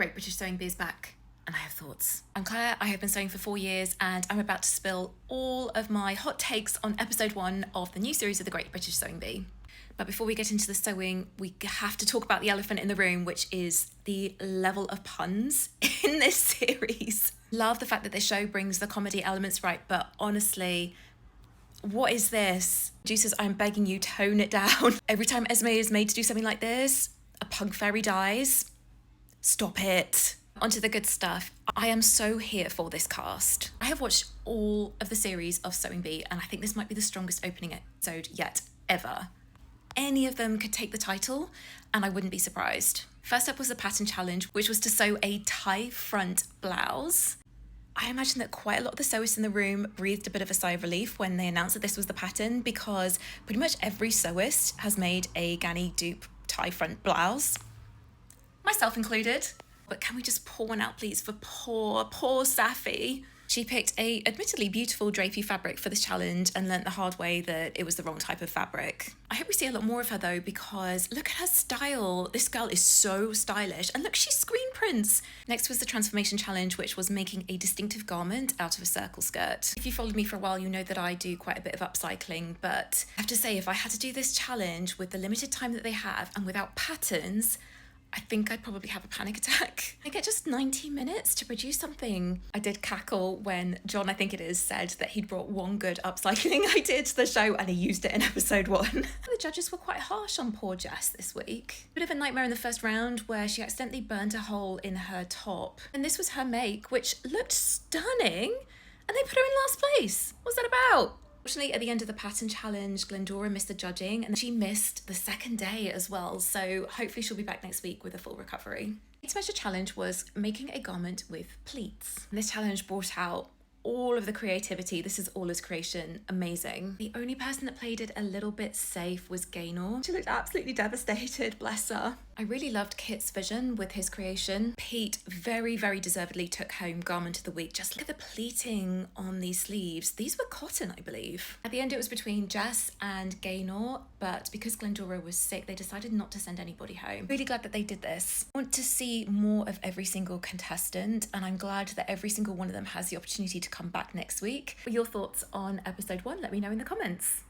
Great British Sewing Bee is back, and I have thoughts. I'm Claire, I have been sewing for 4 years, and I'm about to spill all of my hot takes on episode 1 of the new series of the Great British Sewing Bee. But before we get into the sewing, we have to talk about the elephant in the room, which is the level of puns in this series. Love the fact that this show brings the comedy elements right, but honestly, what is this? Producers, I'm begging you, tone it down. Every time Esme is made to do something like this, a punk fairy dies. Stop it. Onto the good stuff. I am so here for this cast. I have watched all of the series of Sewing Bee, and I think this might be the strongest opening episode yet, ever. Any of them could take the title, and I wouldn't be surprised. First up was the pattern challenge, which was to sew a tie front blouse. I imagine that quite a lot of the sewists in the room breathed a bit of a sigh of relief when they announced that this was the pattern, because pretty much every sewist has made a Gany dupe tie front blouse, myself included. But can we just pour one out, please, for poor Safi? She picked a admittedly beautiful drapey fabric for this challenge and learnt the hard way that it was the wrong type of fabric. I hope we see a lot more of her though, because look at her style. This girl is so stylish, and look, she's screen prints. Next was the transformation challenge, which was making a distinctive garment out of a circle skirt. If you followed me for a while, you know that I do quite a bit of upcycling, but I have to say, if I had to do this challenge with the limited time that they have and without patterns, I think I'd probably have a panic attack. I get just 90 minutes to produce something. I did cackle when John, I think it is, said that he'd brought one good upcycling idea to the show and he used it in episode 1. The judges were quite harsh on poor Jess this week. Bit of a nightmare in the first round where she accidentally burned a hole in her top. And this was her make, which looked stunning, and they put her in last place. What's that about? Fortunately, at the end of the pattern challenge, Glendora missed the judging, and she missed the second day as well, so hopefully she'll be back next week with a full recovery. Next measure challenge was making a garment with pleats. And this challenge brought out all of the creativity. This is Orla's creation. Amazing. The only person that played it a little bit safe was Gany. She looked absolutely devastated, bless her. I really loved Kit's vision with his creation. Pete very, very deservedly took home Garment of the Week. Just look at the pleating on these sleeves. These were cotton, I believe. At the end, it was between Jess and Gany, but because Glendora was sick, they decided not to send anybody home. Really glad that they did this. I want to see more of every single contestant, and I'm glad that every single one of them has the opportunity to come back next week. Your thoughts on episode 1, let me know in the comments.